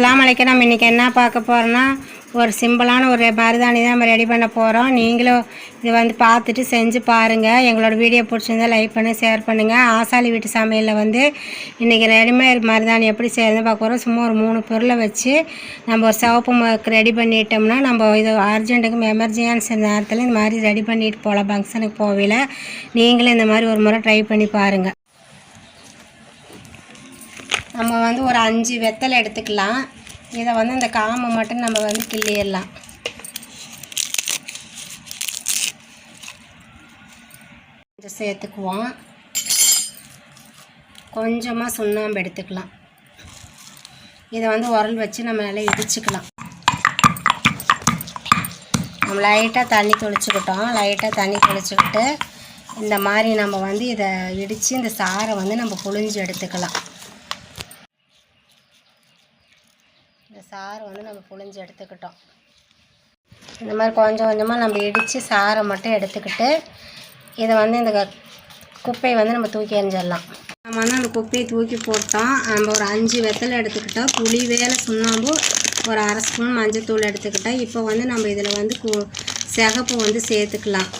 அஸ்ஸலாமு அலைக்கும். நம்ம இன்றைக்கி என்ன பார்க்க போகிறோன்னா ஒரு சிம்பிளான ஒரு மருதாணி தான் நம்ம ரெடி பண்ண போகிறோம். நீங்களும் இது வந்து பார்த்துட்டு செஞ்சு பாருங்கள். எங்களோட வீடியோ பிடிச்சிருந்தால் லைக் பண்ணி ஷேர் பண்ணுங்கள். ஆசாலி வீட்டு சமையலில் வந்து இன்றைக்கி ரெடிமேட் மருதாணி எப்படி செய்யறதுன்னு பார்க்க போகிறோம். சும்மா ஒரு 3 பொருளை வச்சு நம்ம ஒரு சிவப்பு ரெடி பண்ணிட்டோம்னா நம்ம இது அர்ஜென்ட்டுக்கும் எமர்ஜென்சி நேரத்தில் இந்த மாதிரி ரெடி பண்ணிட்டு போகலாம். ஃபங்க்ஷனுக்கு போகல நீங்களும் இந்த மாதிரி ஒரு முறை ட்ரை பண்ணி பாருங்கள். நம்ம வந்து ஒரு 5 வெத்தலை எடுத்துக்கலாம். இதை வந்து இந்த காம்பை மட்டும் நம்ம வந்து கிள்ளிடலாம். கொஞ்சம் சேர்த்துக்குவோம். கொஞ்சமாக சுண்ணாம்பு எடுத்துக்கலாம். இதை வந்து உரல் வச்சு நம்ம நல்லா இடிச்சுக்கலாம். நம்ம லைட்டாக தண்ணி தெளிச்சுக்கிட்டு இந்த மாதிரி நம்ம வந்து இதை இடித்து இந்த சாறை வந்து நம்ம புழிஞ்சு எடுத்துக்கலாம். இந்த சாறை வந்து நம்ம புழிஞ்சு எடுத்துக்கிட்டோம். இந்த மாதிரி கொஞ்சம் கொஞ்சமாக நம்ம இடித்து சாறை மட்டும் எடுத்துக்கிட்டு இதை வந்து இந்த குப்பையை வந்து நம்ம தூக்கி எறிஞ்சிடலாம். நம்ம வந்து அந்த குப்பையை தூக்கி போட்டோம். நம்ம ஒரு 5 வெத்தலை எடுத்துக்கிட்டோம். புளி வேலை சுண்ணாம்பு ஒரு 1/2 ஸ்பூன் மஞ்சத்தூள் எடுத்துக்கிட்டோம். இப்போ வந்து நம்ம இதில் வந்து சிகப்பு வந்து சேர்த்துக்கலாம்.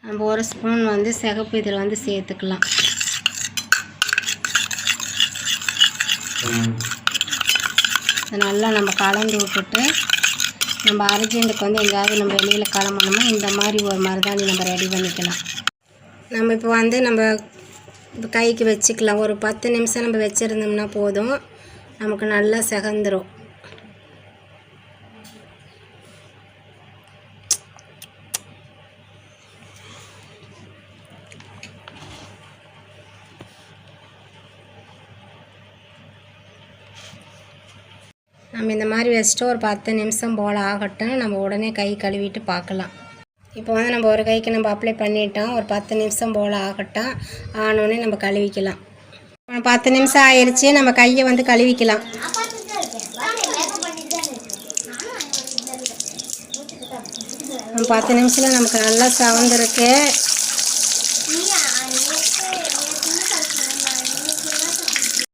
நம்ம 1 ஸ்பூன் வந்து சிகப்பு இதில் வந்து சேர்த்துக்கலாம். நல்லா நம்ம கலந்து விட்டுட்டு நம்ம அர்ஜென்ட்டுக்கு வந்து எங்கேயாவது நம்ம வெளியில் கிளம்பணுமோ இந்த மாதிரி ஒரு மருதாணி நம்ம ரெடி பண்ணிக்கலாம். நம்ம இப்போ வந்து நம்ம கைக்கு வச்சுக்கலாம். ஒரு 10 நிமிஷம் நம்ம வச்சுருந்தோம்னா போதும், நமக்கு நல்லா செகந்துடும். நம்ம இந்த மாதிரி வச்சுட்டு ஒரு 10 நிமிஷம் போல் ஆகட்டும். நம்ம உடனே கை கழுவிட்டு பார்க்கலாம். இப்போ வந்து நம்ம ஒரு கைக்கு நம்ம அப்ளை பண்ணிட்டோம். ஒரு 10 நிமிஷம் போல் ஆகட்டும். ஆனோடனே நம்ம கழுவிக்கலாம். 10 நிமிஷம் ஆயிடுச்சு. நம்ம கையை வந்து கழுவிக்கலாம். நம்ம 10 நிமிஷத்தில் நமக்கு நல்லா சவந்திருக்கு.